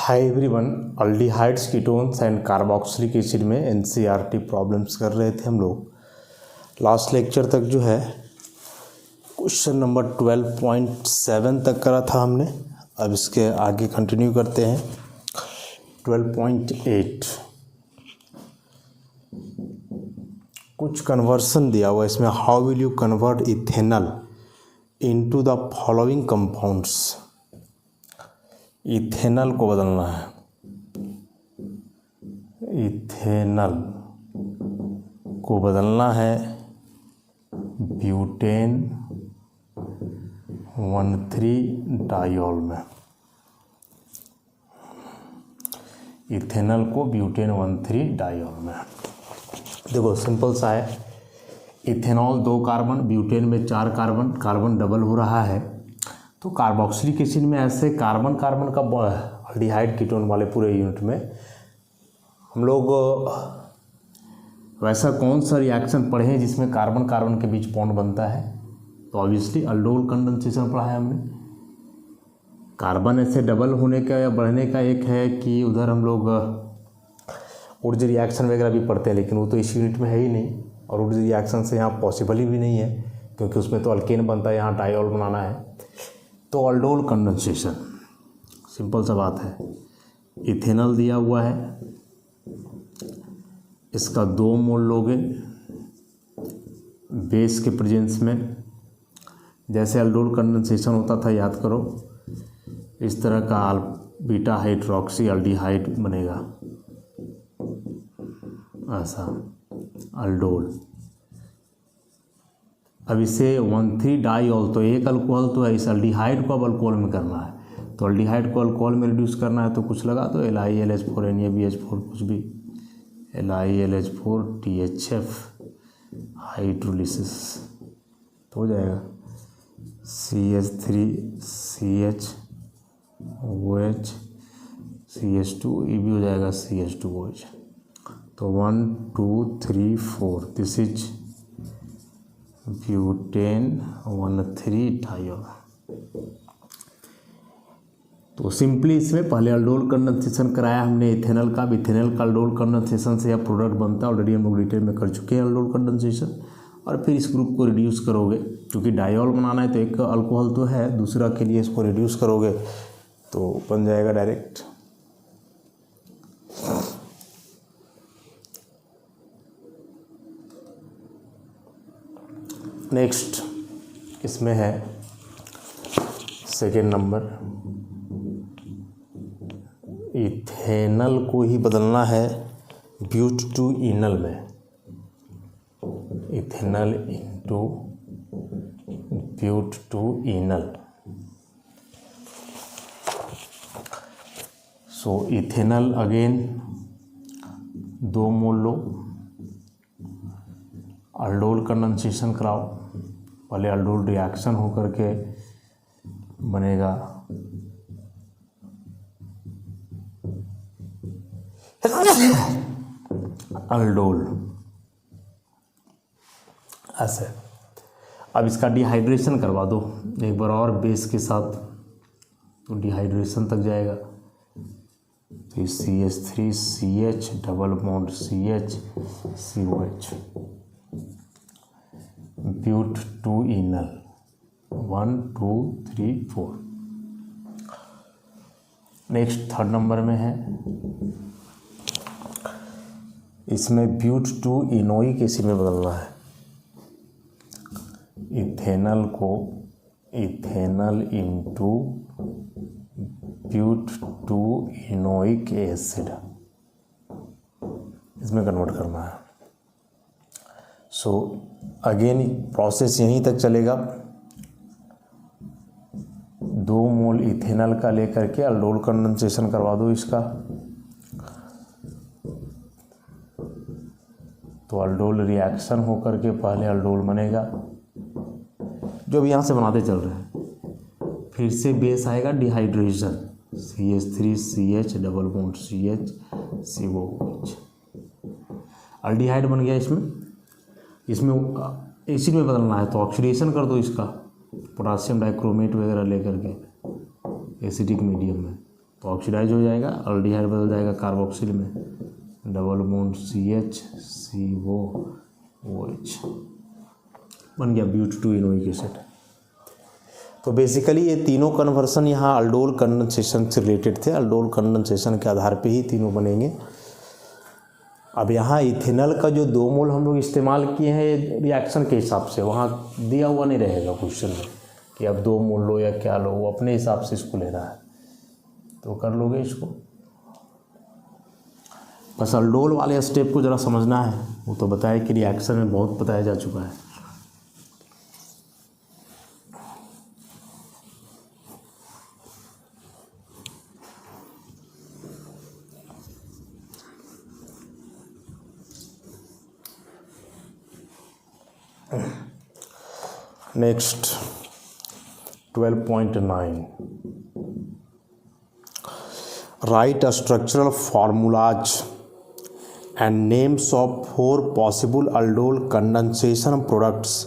Hi everyone, aldehydes, ketones and carboxylic acid में NCERT problems कर रहे थे हम लोग। लास्ट लेक्चर तक जो है क्वेश्चन नंबर 12.7 तक करा था हमने। अब इसके आगे कंटिन्यू करते हैं 12.8। कुछ कन्वर्सन दिया हुआ इसमें। How will you convert ethanol into the following compounds. Ethanol को बदलना है, इथेनॉल को बदलना है ब्यूटेन 1,3 डाइऑल में। इथेनॉल को ब्यूटेन 1,3 डाइऑल में। देखो सिंपल सा है, इथेनॉल 2 कार्बन, ब्यूटेन में 4 कार्बन, कार्बन डबल हो रहा है। तो कार्बोक्सिलिक एसिड में ऐसे कार्बन कार्बन का अल्डिहाइड कीटोन वाले पूरे यूनिट में हम लोग वैसा कौन सा रिएक्शन पढ़े हैं जिसमें कार्बन कार्बन के बीच बॉन्ड बनता है। तो ऑब्वियसली अल्डोल कंडेंसेशन पढ़ा है हमने। कार्बन ऐसे डबल होने का या बढ़ने का एक है कि उधर हम लोग ऊर्जा रिएक्शन वगैरह भी पढ़ते हैं, लेकिन वो तो इस यूनिट में है ही नहीं और ऊर्जा रिएक्शन से यहाँ पॉसिबल ही भी नहीं है क्योंकि उसमें तो अल्केन बनता है, यहाँ डाइऑल बनाना है। तो अल्डोल कंडेंसेशन सिंपल सा बात है। इथेनॉल दिया हुआ है, इसका 2 मोल लोगे बेस के प्रेजेंस में। जैसे अल्डोल कंडेंसेशन होता था याद करो, इस तरह का बीटा हाइड्रोक्सी अल्डिहाइड बनेगा, ऐसा अल्डोल। अब इसे 1,3 डाइऑल, तो एक अल्कोहल तो है, इस अल्डिहाइड को अब अल्कोहल में करना है। तो अल्डिहाइड को अल्कोहल में रिड्यूस करना है तो कुछ लगा तो LiLH4 NaBH4 कुछ भी, LiLH4 THF हाइड्रोलिसिस तो हो जाएगा CH3CH OH CH2, ये भी हो जाएगा CH2OH। तो 1 2 3 4 दिस इज ब्यूटेन 1,3 डाइऑल। तो सिंपली इसमें पहले अल्डोल कंडेंसेशन कराया हमने इथेनॉल का। इथेनॉल का अल्डोल कंडेंसेशन से यह प्रोडक्ट बनता है, ऑलरेडी हम लोग डिटेल में कर चुके हैं अल्डोल कंडेंसेशन। और फिर इस ग्रुप को रिड्यूस करोगे, क्योंकि डाइऑल बनाना है तो एक अल्कोहल तो है, दूसरा के लिए इसको रिड्यूस करोगे तो बन जाएगा डायरेक्ट। नेक्स्ट इसमें है सेकेंड नंबर, इथेनॉल को ही बदलना है ब्यूट-टू-इनॉल में। Ethanol into but two enol. So ethanol again 2 mole लो, अल्डोल कंडेंसेशन कराओ। पहले अल्डोल रिएक्शन हो करके बनेगा अल्डोल, ऐसे। अब इसका डिहाइड्रेशन करवा दो एक बार और बेस के साथ, तो डिहाइड्रेशन तक जाएगा। तो CH3CH double bond CH COH ब्यूट-टू-इनॉल 1 2 3 4। Next third number में है, इसमें ब्यूट-टू-इनोइक एसिड में बदलना है। इथेनॉल को इथेनॉल इनटू ब्यूट-टू-इनोइक एसिड इसमें कन्वर्ट करना है। सो अगेन प्रोसेस यहीं तक चलेगा। 2 मोल इथेनॉल का लेकर के अल्डोल कंडेंसेशन करवा दो इसका, तो अल्डोल रिएक्शन होकर के पहले अल्डोल बनेगा, जो भी यहाँ से बनाते चल रहे हैं। फिर से बेस आएगा dehydration, CH3CH double bond CH COH, aldehyde बन गया। इसमें एसिड में बदलना है तो ऑक्सीडेशन कर दो इसका, पोटासियम डाइक्रोमेट वगैरह लेकर के एसिडिक मीडियम में, तो ऑक्सीडाइज हो जाएगा, अल्डिहाइड बदल जाएगा कार्बोक्सिल में, डबल बॉन्ड CH COOH बन गया ब्यूट-2-इनोइक एसिड। तो बेसिकली ये तीनों कन्वर्सन यहाँ अल्डोल कंडेंसेशन से रिलेटेड थे, अल्डोल कंडेंसेशन के आधार पे ही तीनों बनेंगे। अब यहाँ इथेनॉल का जो 2 मोल हम लोग इस्तेमाल किए हैं रिएक्शन के हिसाब से, वहाँ दिया हुआ नहीं रहेगा क्वेश्चन में कि अब 2 मोल लो या क्या लो, वो अपने हिसाब से इसको लेना है तो कर लोगे इसको। बस अल्डोल वाले स्टेप को ज़रा समझना है, वो तो बताया कि रिएक्शन में बहुत बताया जा चुका है। Next 12.9 right structural formulas and names of 4 possible aldol condensation products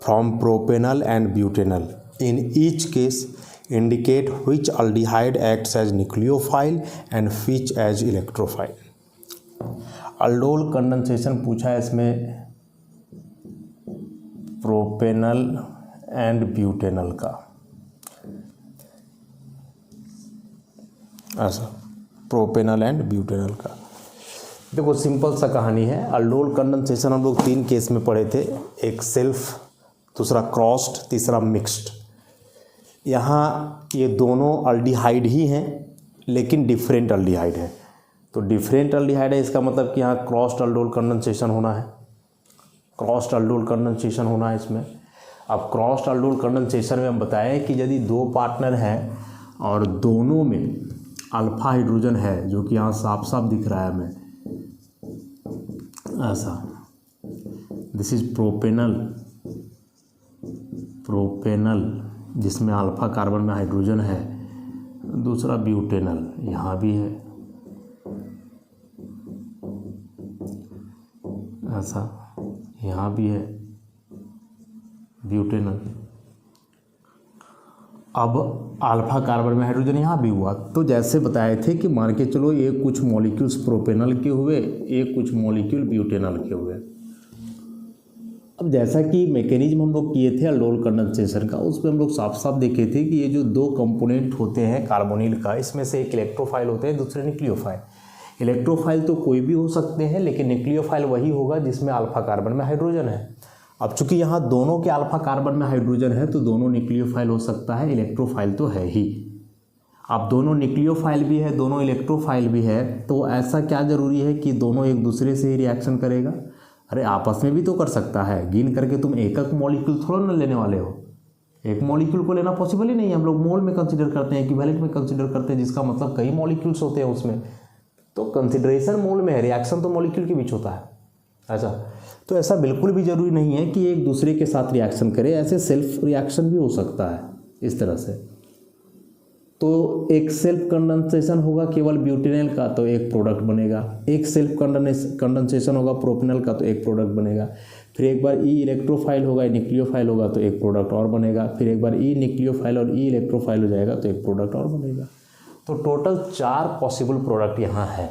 from propanal and butanal. In each case indicate which aldehyde acts as nucleophile and which as electrophile। Aldol condensation पूछा है इसमें propanal and butanal का, ऐसा propanal and butanal का। देखो simple सा कहानी है। अल्डोल कंडेंसेशन हम लोग 3 केस में पढ़े थे, एक सेल्फ, दूसरा क्रॉस्ड, तीसरा मिक्स्ड। यहाँ ये दोनों अल्डिहाइड ही हैं लेकिन डिफरेंट अल्डिहाइड है। तो डिफरेंट अल्डिहाइड है, इसका मतलब कि यहाँ क्रॉस्ड अल्डोल कंडेंसेशन होना है, क्रॉस्ड अल्डोल कंडेंसेशन होना है इसमें। अब क्रॉस्ड अल्डोल कंडेंसेशन में हम बताएं कि यदि 2 पार्टनर हैं और दोनों में अल्फा हाइड्रोजन है, जो कि यहाँ साफ साफ दिख रहा है हमें ऐसा, दिस इज प्रोपेनल, प्रोपेनल जिसमें अल्फा कार्बन में हाइड्रोजन है, दूसरा ब्यूटेनल यहाँ भी है ऐसा, यहाँ भी है ब्यूटेनल। अब अल्फा कार्बन में हाइड्रोजन यहाँ भी हुआ। तो जैसे बताए थे कि मान के चलो ये कुछ मॉलिक्यूल्स प्रोपेनल के हुए, एक कुछ मॉलिक्यूल ब्यूटेनल के हुए। अब जैसा कि मैकेनिज्म हम लोग किए थे अल्डोल कंडेंसेशन का, उसमें हम लोग साफ साफ देखे थे कि ये जो 2 कंपोनेंट होते हैं कार्बोनिल का, इसमें से एक इलेक्ट्रोफाइल होते हैं, दूसरे न्यूक्लियोफाइल। इलेक्ट्रोफाइल तो कोई भी हो सकते हैं, लेकिन न्यूक्लियोफाइल वही होगा जिसमें अल्फा कार्बन में हाइड्रोजन है। अब चूंकि यहाँ दोनों के अल्फा कार्बन में हाइड्रोजन है तो दोनों न्यूक्लियोफाइल हो सकता है, इलेक्ट्रोफाइल तो है ही। अब दोनों न्यूक्लियोफाइल भी है, दोनों इलेक्ट्रोफाइल भी है, तो ऐसा क्या ज़रूरी है कि दोनों एक दूसरे से ही रिएक्शन करेगा? अरे आपस में भी तो कर सकता है। गिन करके तुम एक मॉलिक्यूल थोड़ा ना लेने वाले हो, एक मॉलिक्यूल को लेना पॉसिबल ही नहीं है। हम लोग मोल में कंसिडर करते हैं, इक्विवेलेंट में कंसिडर करते हैं, जिसका मतलब कई मॉलिक्यूल्स होते हैं उसमें। तो कंसिडरेशन मोल में है, रिएक्शन तो मॉलिक्यूल के बीच होता है ऐसा। तो ऐसा बिल्कुल भी ज़रूरी नहीं है कि एक दूसरे के साथ रिएक्शन करे, ऐसे सेल्फ रिएक्शन भी हो सकता है इस तरह से। तो एक सेल्फ कंडेंसेशन होगा केवल ब्यूटेनल का तो एक प्रोडक्ट बनेगा, एक सेल्फ कंडेंसेशन होगा प्रोपेनल का तो एक प्रोडक्ट बनेगा, फिर एक बार ई इलेक्ट्रोफाइल होगा, न्यूक्लियोफाइल होगा तो एक प्रोडक्ट और बनेगा, फिर एक बार ई न्यूक्लियोफाइल और ई इलेक्ट्रोफाइल हो जाएगा तो एक प्रोडक्ट और बनेगा। तो टोटल 4 पॉसिबल प्रोडक्ट यहाँ है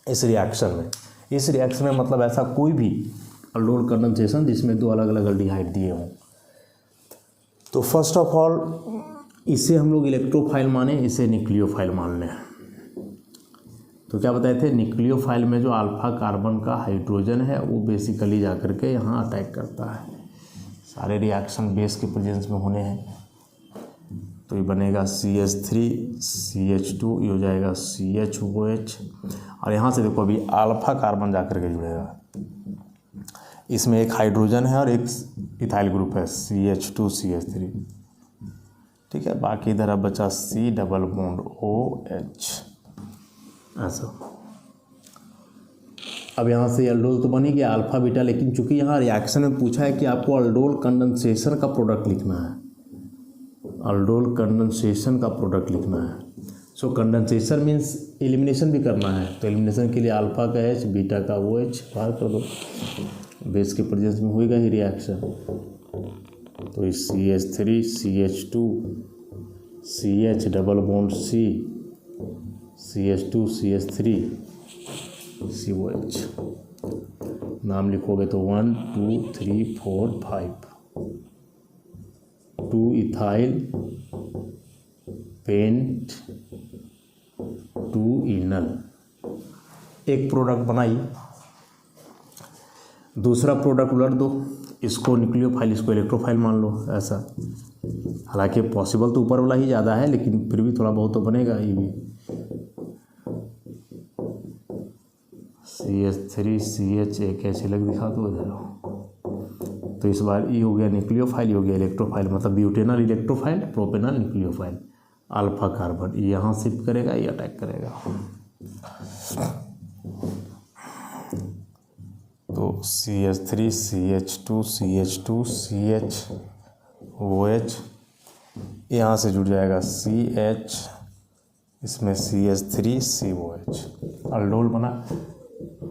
इस रिएक्शन में। इस रिएक्शन में मतलब ऐसा कोई भी अल्डोल कंडेंसेशन जिसमें 2 अलग अलग अल्डिहाइड दिए हों। तो फर्स्ट ऑफ ऑल इसे हम लोग इलेक्ट्रोफाइल माने, इसे न्यूक्लियोफाइल मान लें। तो क्या बताए थे, न्यूक्लियोफाइल में जो अल्फा कार्बन का हाइड्रोजन है वो बेसिकली जाकर के यहाँ अटैक करता है। सारे रिएक्शन बेस के प्रेजेंस में होने हैं। तो ये बनेगा CH3 CH2, ये हो जाएगा CHOH, और यहाँ से देखो अभी अल्फा कार्बन जाकर के जुड़ेगा। इसमें एक हाइड्रोजन है और एक इथाइल ग्रुप है CH2 CH3, ठीक है। बाकी इधर अब बचा C डबल बॉन्ड OH ऐसा। अब यहाँ से अल्डोल तो बनी गया अल्फा बीटा, लेकिन चूंकि यहाँ रिएक्शन में पूछा है कि आपको अल्डोल कंडेंसेशन का प्रोडक्ट लिखना है, अल्डोल कंडेंसेशन का प्रोडक्ट लिखना है। सो कंडेंसेशन मीन्स एलिमिनेशन भी करना है, तो एलिमिनेशन के लिए अल्फा का H बीटा का OH बाहर कर दो, बेस के प्रेजेंस में होएगा ही रिएक्शन। तो इस CH3 CH2 CH double bond C, CH2 CH3 COH। नाम लिखोगे तो 1 2 3 4 5, 2 इथाइल पेंट 2 इनल। एक प्रोडक्ट बनाई, दूसरा प्रोडक्ट उलट दो, इसको न्यूक्लियोफाइल इसको इलेक्ट्रोफाइल मान लो, ऐसा। हालांकि पॉसिबल तो ऊपर वाला ही ज़्यादा है, लेकिन फिर भी थोड़ा बहुत तो बनेगा ये भी। CH3 CH एक H अलग दिखा दो इधर। तो इस बार ये हो गया न्यूक्लियोफाइल, हो गया इलेक्ट्रोफाइल, मतलब butanal electrophile, propanal nucleophile. Alpha carbon यहाँ शिफ्ट करेगा, ये अटैक करेगा। तो CH3 CH2 CH2 CHOH यहाँ से जुड़ जाएगा CH, इसमें CH3 COH, अल्डोल बना।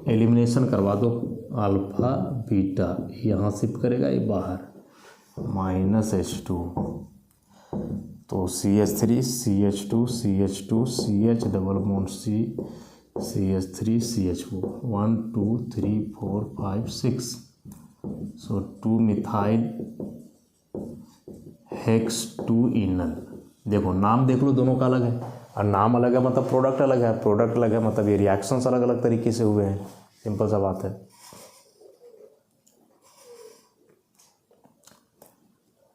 एलिमिनेशन करवा दो, अल्फा बीटा यहाँ शिफ्ट करेगा, ये बाहर -H2। तो CH3 CH2 CH2 CH double bond C, CH3 CHO, 1 2 3 4 5 6। सो 2 मिथाइल हेक्स 2 इनल। देखो नाम देख लो, दोनों का अलग है, और नाम अलग है मतलब प्रोडक्ट अलग है, प्रोडक्ट अलग है मतलब ये रिएक्शंस अलग अलग तरीके से हुए हैं। सिंपल सा बात है।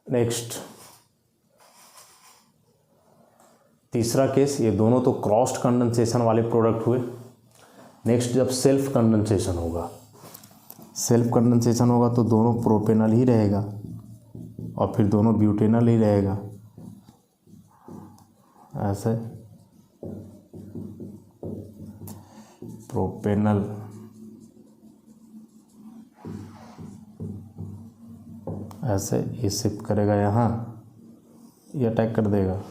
नेक्स्ट तीसरा केस, ये दोनों तो क्रॉस्ड कंडेंसेशन वाले प्रोडक्ट हुए। नेक्स्ट जब सेल्फ कंडेंसेशन होगा, सेल्फ कंडेंसेशन होगा तो दोनों प्रोपेनल ही रहेगा और फिर दोनों ब्यूटेनल ही रहेगा, ऐसे प्रोपेनल ऐसे ये शिफ्ट करेगा यहाँ, ये अटैक कर देगा।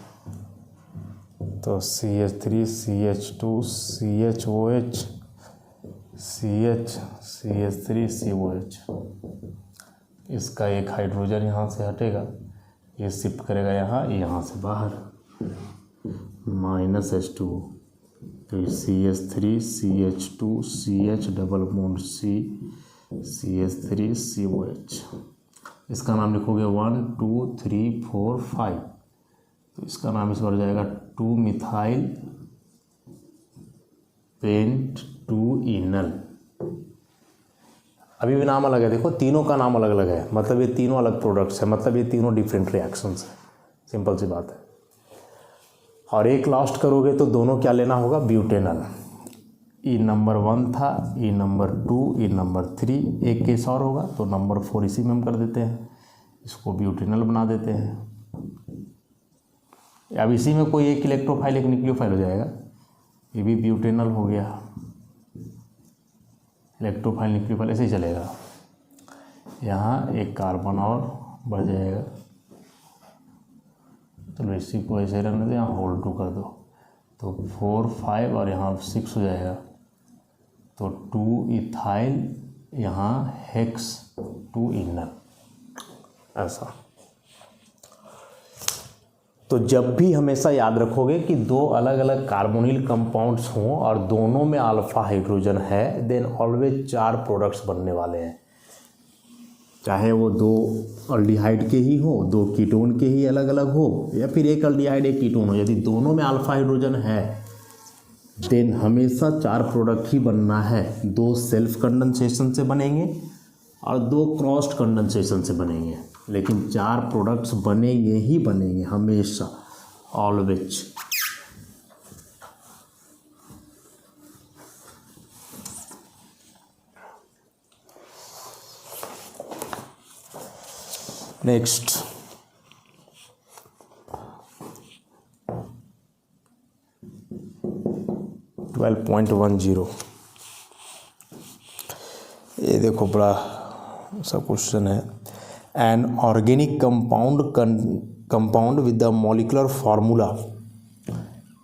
तो CH3 CH2 CHOH CH CH3 COH, इसका एक हाइड्रोजन यहाँ से हटेगा, ये शिफ्ट करेगा यहाँ, यहाँ से बाहर -H2। तो CH3 CH2 CH double bond C, CH3 COH, इसका नाम लिखोगे 1 2 3 4 5। तो इसका नाम इस बार जाएगा 2 मिथाइल पेंट 2 इनल। अभी भी नाम अलग है, देखो तीनों का नाम अलग अलग है, मतलब ये तीनों अलग प्रोडक्ट्स हैं, मतलब ये तीनों डिफरेंट रिएक्शंस हैं। सिंपल सी बात है। और एक लास्ट करोगे तो दोनों क्या लेना होगा, ब्यूटेनल। ई नंबर 1 था, ई नंबर 2, ई नंबर 3, एक केस और होगा तो नंबर 4 इसी में हम कर देते हैं, इसको ब्यूटेनल बना देते हैं। अब इसी में कोई एक इलेक्ट्रोफाइल एक न्यूक्लियोफाइल हो जाएगा, ये भी ब्यूटेनल हो गया, इलेक्ट्रोफाइल न्यूक्लियोफाइल ऐसे ही चलेगा। यहाँ एक कार्बन और बढ़ जाएगा, चलो इसी को ऐसे रहने दो, यहाँ होल्ड 2 कर दो, तो 4 5 और यहाँ 6 हो जाएगा। तो 2 इथाइल यहाँ हेक्स 2 इनल, ऐसा। तो जब भी हमेशा याद रखोगे कि दो अलग अलग कार्बोनिल कंपाउंड्स हों और दोनों में अल्फा हाइड्रोजन है, देन ऑलवेज 4 प्रोडक्ट्स बनने वाले हैं, चाहे वो 2 अल्डिहाइड के ही हो, 2 कीटोन के ही अलग अलग हो, या फिर एक अल्डिहाइड एक कीटोन हो। यदि दोनों में अल्फा हाइड्रोजन है देन हमेशा 4 प्रोडक्ट ही बनना है। 2 सेल्फ कंडेंसेशन से बनेंगे और 2 क्रॉस्ड कंडेंसेशन से बनेंगे, लेकिन 4 प्रोडक्ट्स बनेंगे ही बनेंगे हमेशा, ऑलवेज। नेक्स्ट 12.10, ये देखो बड़ा सा क्वेश्चन है। An organic compound with the molecular formula,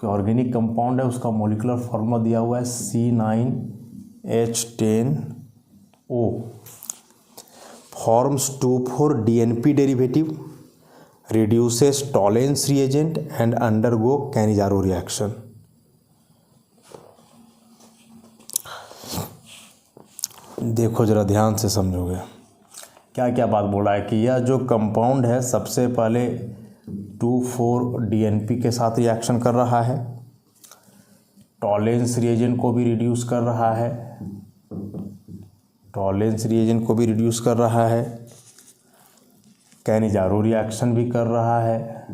organic compound है उसका मॉलिक्यूलर फार्मूला दिया हुआ है C9H10O, forms 2,4 DNP derivative reduces Tollens reagent and undergo Cannizzaro reaction। देखो जरा ध्यान से समझोगे क्या क्या बात बोला है कि यह जो कंपाउंड है सबसे पहले 2,4-DNP के साथ रिएक्शन कर रहा है, टॉलेंस रिएजेंट को भी रिड्यूस कर रहा है, टॉलेंस रिएजेंट को भी रिड्यूस कर रहा है, कैनिजारो रिएक्शन भी कर रहा है,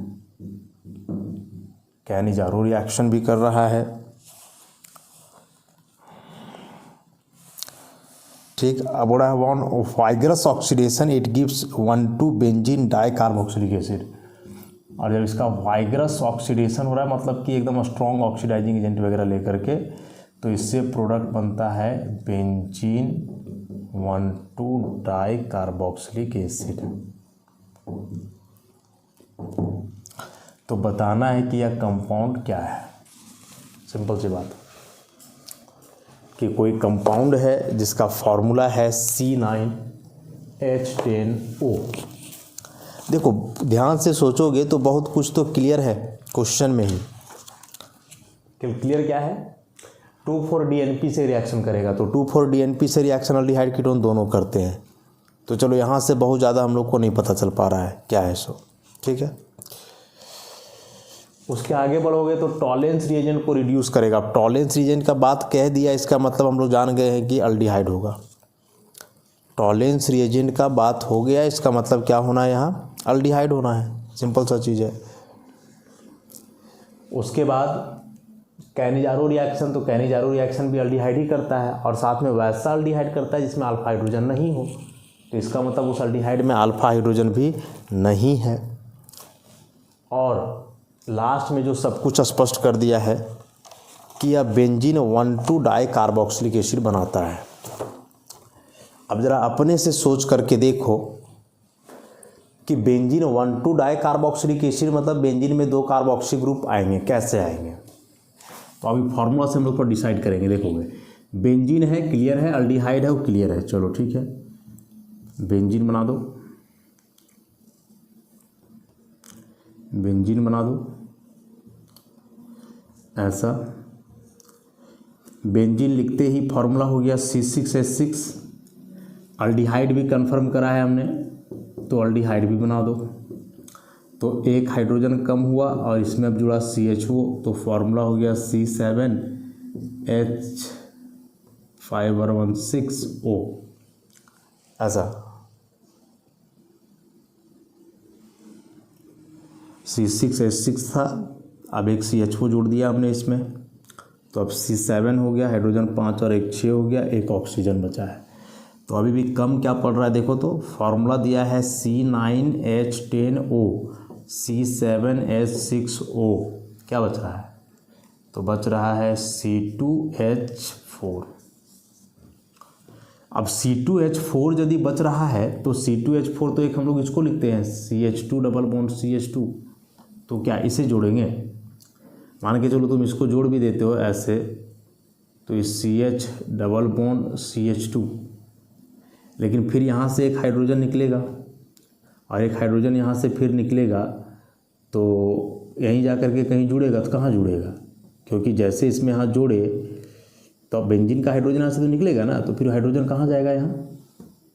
कैनिजारो रिएक्शन भी कर रहा है। ठीक, अब बोला है on vigorous oxidation it gives one two benzene dicarboxylic acid. और जब इसका वाइग्रस ऑक्सीडेशन हो रहा है मतलब कि एकदम स्ट्रॉन्ग ऑक्सीडाइजिंग एजेंट वगैरह लेकर के, तो इससे प्रोडक्ट बनता है बेंजीन 1,2-डाइकार्बोक्सिलिक एसिड। तो बताना है कि यह कंपाउंड क्या है। सिंपल सी बात कि कोई कंपाउंड है जिसका फॉर्मूला है C9H10O। देखो ध्यान से सोचोगे तो बहुत कुछ तो क्लियर है क्वेश्चन में ही। क्लियर क्या है? 2,4-DNP से रिएक्शन करेगा तो 2,4-DNP से रिएक्शन अल्डिहाइड कीटोन दोनों करते हैं। तो चलो यहाँ से बहुत ज़्यादा हम लोग को नहीं पता चल पा रहा है क्या है सो, ठीक है। उसके आगे बढ़ोगे तो टॉलेंस रिएजेंट को रिड्यूस करेगा। अब टॉलेंस रिएजेंट का बात कह दिया, इसका मतलब हम लोग जान गए हैं कि अल्डिहाइड होगा। टॉलेंस रिएजेंट का बात हो गया, इसका मतलब क्या होना है यहाँ? अल्डिहाइड होना है, सिंपल सा चीज़ है। उसके बाद कैनिजारो रिएक्शन, तो कैनिजारो रिएक्शन भी अल्डिहाइड ही करता है और साथ में वैसा अल्डिहाइड करता है जिसमें अल्फा हाइड्रोजन नहीं हो, तो इसका मतलब उस अल्डिहाइड में अल्फा हाइड्रोजन भी नहीं है। और लास्ट में जो सब कुछ स्पष्ट कर दिया है कि यह बेंजीन 1,2-डाइकार्बोक्सिलिक एसिड बनाता है। अब ज़रा अपने से सोच करके देखो कि बेंजीन 1,2-डाइकार्बोक्सिलिक एसिड मतलब बेंजीन में 2 कार्बोक्सी ग्रुप आएंगे, कैसे आएंगे? तो अभी फार्मूला से हम लोग पर डिसाइड करेंगे। देखोगे बेंजीन है, क्लियर है, अल्डिहाइड है, वो क्लियर है, चलो ठीक है, बेंजीन बना दो, बेंजीन बना दो ऐसा। बेंजीन लिखते ही फार्मूला हो गया C6H6। अल्डिहाइड भी कंफर्म करा है हमने, तो अल्डिहाइड भी बना दो। तो एक हाइड्रोजन कम हुआ और इसमें अब जुड़ा CHO, तो फार्मूला हो गया C7H5R16O ऐसा। C6H6 था, अब एक CHO जोड़ दिया हमने इसमें, तो अब C7 हो गया, हाइड्रोजन 5 और एक 6 हो गया, एक ऑक्सीजन बचा है। तो अभी भी कम क्या पड़ रहा है देखो, तो फार्मूला दिया है C9H10O, C7H6O, क्या बच रहा है? तो बच रहा है C2H4। अब C2H4 यदि बच रहा है तो C2H4 तो एक हम लोग इसको लिखते हैं CH2 तो क्या इसे जोड़ेंगे? मान के चलो तुम इसको जोड़ भी देते हो ऐसे, तो इस CH2, लेकिन फिर यहाँ से एक हाइड्रोजन निकलेगा और एक हाइड्रोजन यहाँ से फिर निकलेगा, तो यहीं जा कर के कहीं जुड़ेगा, तो कहाँ जुड़ेगा? क्योंकि जैसे इसमें यहाँ जोड़े तो बेंजीन का हाइड्रोजन यहाँ से तो निकलेगा ना, तो फिर हाइड्रोजन कहाँ जाएगा? यहाँ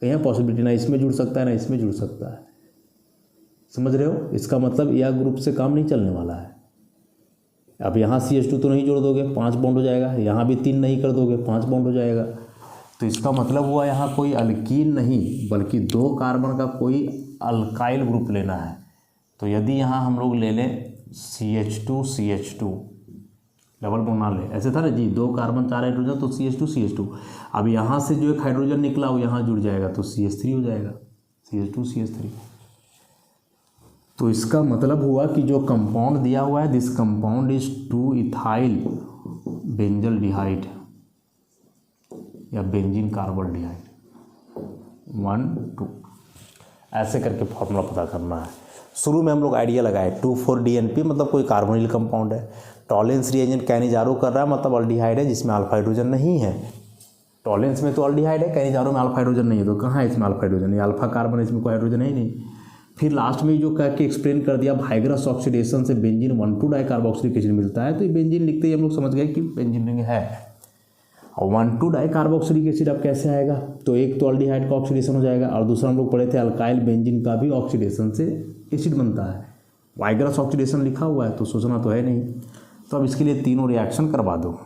कहीं पॉसिबिलिटी ना इसमें जुड़ सकता है ना इसमें जुड़ सकता है। समझ रहे हो? इसका मतलब यह ग्रुप से काम नहीं चलने वाला है। अब यहाँ CH2 तो नहीं जोड़ दोगे, 5 बॉन्ड हो जाएगा, यहाँ भी 3 नहीं कर दोगे, 5 बॉन्ड हो जाएगा। तो इसका मतलब हुआ यहाँ कोई अल्कीन नहीं बल्कि 2 कार्बन का कोई अल्काइल ग्रुप लेना है। तो यदि यहाँ हम लोग ले लें CH2 डबल बॉन्ड ना ले, ऐसे था ना जी, 2 कार्बन 4 हाइड्रोजन, तो CH2। अब यहाँ से जो एक हाइड्रोजन निकला वो यहाँ जुड़ जाएगा, तो CH3 हो जाएगा, CH2CH3। तो इसका मतलब हुआ कि जो कंपाउंड दिया हुआ है, this compound is two ethyl benzaldehyde या बेंजीन कार्बल्डिहाइड 1,2, ऐसे करके फॉर्मूला पता करना है। शुरू में हम लोग आइडिया लगाए 2,4-DNP मतलब कोई कार्बोनिल कंपाउंड है, टॉलेंस रिएजेंट कैनिजारो कर रहा है मतलब अल्डिहाइड है जिसमें अल्फा हाइड्रोजन नहीं है। टॉलेंस में तो अल्डिहाइड है, कैनिजारो में अल्फा हाइड्रोजन नहीं है, तो कहाँ है इसमें अल्फा हाइड्रोजन? ये अल्फा कार्बन, इसमें कोई हाइड्रोजन है ही नहीं। फिर लास्ट में जो कह के एक्सप्लेन कर दिया वाइग्रस ऑक्सीडेशन से बेंजीन 1,2 डाइकार्बोक्सिलिक एसिड मिलता है, तो ये बेंजीन लिखते ही हम लोग समझ गए कि बेंजीन रिंग है। और 1,2 डाइकार्बोक्सिलिक एसिड अब कैसे आएगा, तो एक तो अल्डिहाइड का ऑक्सीडेशन हो जाएगा और दूसरा हम लोग पढ़े थे अल्काइल बेंजीन का भी ऑक्सीडेशन से एसिड बनता है। वाइग्रस ऑक्सीडेशन लिखा हुआ है तो सोचना तो है नहीं, तो अब इसके लिए तीनों रिएक्शन करवा दो।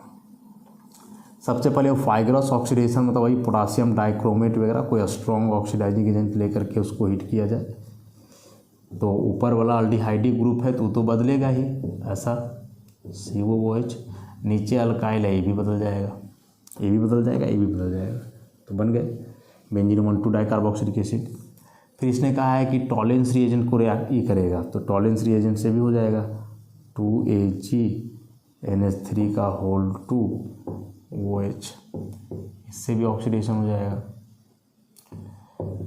सबसे पहले वाइग्रस ऑक्सीडेशन मतलब वही पोटासियम डाइक्रोमेट वगैरह कोई स्ट्रॉन्ग ऑक्सीडाइजिंग एजेंट लेकर के उसको हीट किया जाए, तो ऊपर वाला अल्डिहाइडिक ग्रुप है तो बदलेगा ही ऐसा COOH, नीचे अल्काइल है ये भी बदल जाएगा, ये भी बदल जाएगा, ये भी बदल जाएगा, तो बन गए बेंजीन 1,2 डाइकार्बोक्सिलिक एसिड। फिर इसने कहा है कि टॉलेंस रिएजेंट को रिएक्ट ये करेगा, तो टॉलेंस रिएजेंट से भी हो जाएगा 2AgNH3 का होल 2OH, इससे भी ऑक्सीडेशन हो जाएगा,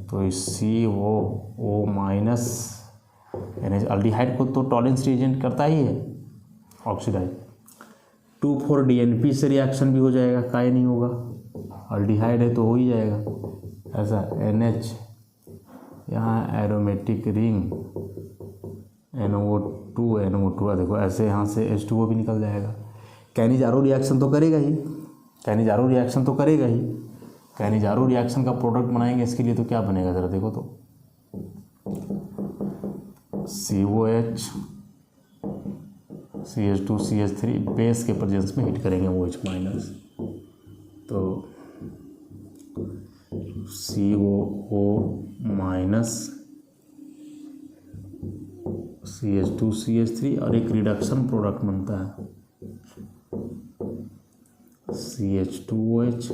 तो COO माइनस NH अल्डिहाइड को तो टॉलेंस रिएजेंट करता ही है ऑक्सीडाइज। 2,4-DNP से रिएक्शन भी हो जाएगा, काहे नहीं होगा, अल्डिहाइड है तो हो ही जाएगा ऐसा। NH यहाँ एरोमेटिक रिंग NO2 देखो ऐसे यहाँ से H2O भी निकल जाएगा। कैनिजारो रिएक्शन तो करेगा ही, कैनिजारो रिएक्शन तो करेगा ही, कैनिजारो रिएक्शन का प्रोडक्ट बनाएंगे, इसके लिए तो क्या बनेगा ज़रा देखो तो COH CH2 CH3 बेस के प्रेजेंस में हीट करेंगे OH माइनस, तो COO माइनस CH2 CH3 और एक रिडक्शन प्रोडक्ट बनता है CH2OH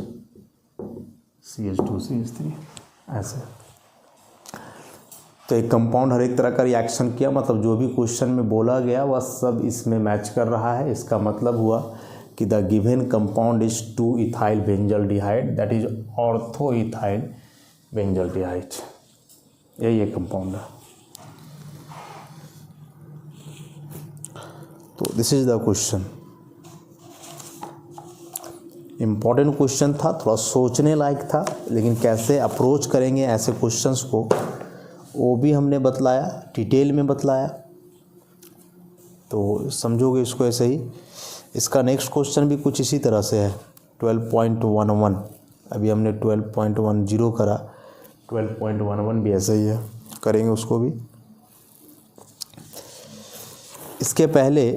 CH2 CH3 ऐसे। तो एक कंपाउंड हर एक तरह का रिएक्शन किया, मतलब जो भी क्वेश्चन में बोला गया वह सब इसमें मैच कर रहा है। इसका मतलब हुआ कि the given compound is two ethyl benzaldehyde that is ortho ethyl benzaldehyde, यही एक कंपाउंड है। तो this is the question, important question था, थोड़ा सोचने लायक था, लेकिन कैसे अप्रोच करेंगे ऐसे क्वेश्चंस को वो भी हमने बतलाया, डिटेल में बतलाया, तो समझोगे इसको ऐसे ही। इसका नेक्स्ट क्वेश्चन भी कुछ इसी तरह से है 12.11, अभी हमने 12.10 करा, 12.11 भी ऐसा ही है, करेंगे उसको भी। इसके पहले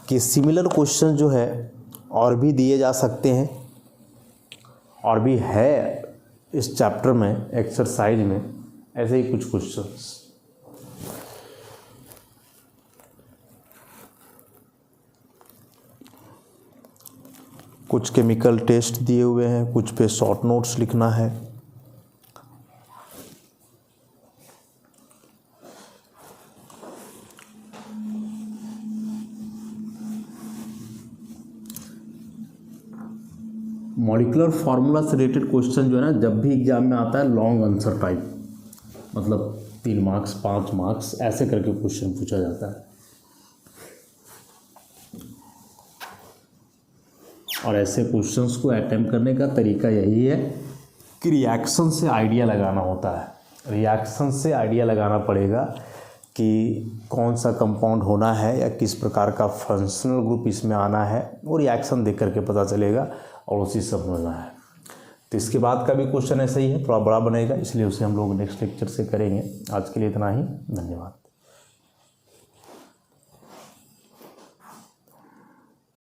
कि सिमिलर क्वेश्चन जो है और भी दिए जा सकते हैं, और भी है इस चैप्टर में एक्सरसाइज में ऐसे ही कुछ क्वेश्चंस। कुछ केमिकल टेस्ट दिए हुए हैं, कुछ पे शॉर्ट नोट्स लिखना है। मॉलिक्यूलर फार्मूला से रिलेटेड क्वेश्चन जो है ना, जब भी एग्जाम में आता है लॉन्ग आंसर टाइप, मतलब 3 मार्क्स 5 मार्क्स ऐसे करके क्वेश्चन पूछा जाता है। और ऐसे क्वेश्चंस को अटेम्प्ट करने का तरीका यही है कि रिएक्शन से आइडिया लगाना होता है, रिएक्शन से आइडिया लगाना पड़ेगा कि कौन सा कंपाउंड होना है या किस प्रकार का फंक्शनल ग्रुप इसमें आना है, वो रिएक्शन देख करके पता चलेगा और उसी से समझना है। तो इसके बाद का भी क्वेश्चन ऐसा ही है, थोड़ा बड़ा बनेगा, इसलिए उसे हम लोग नेक्स्ट लेक्चर से करेंगे। आज के लिए इतना ही, धन्यवाद।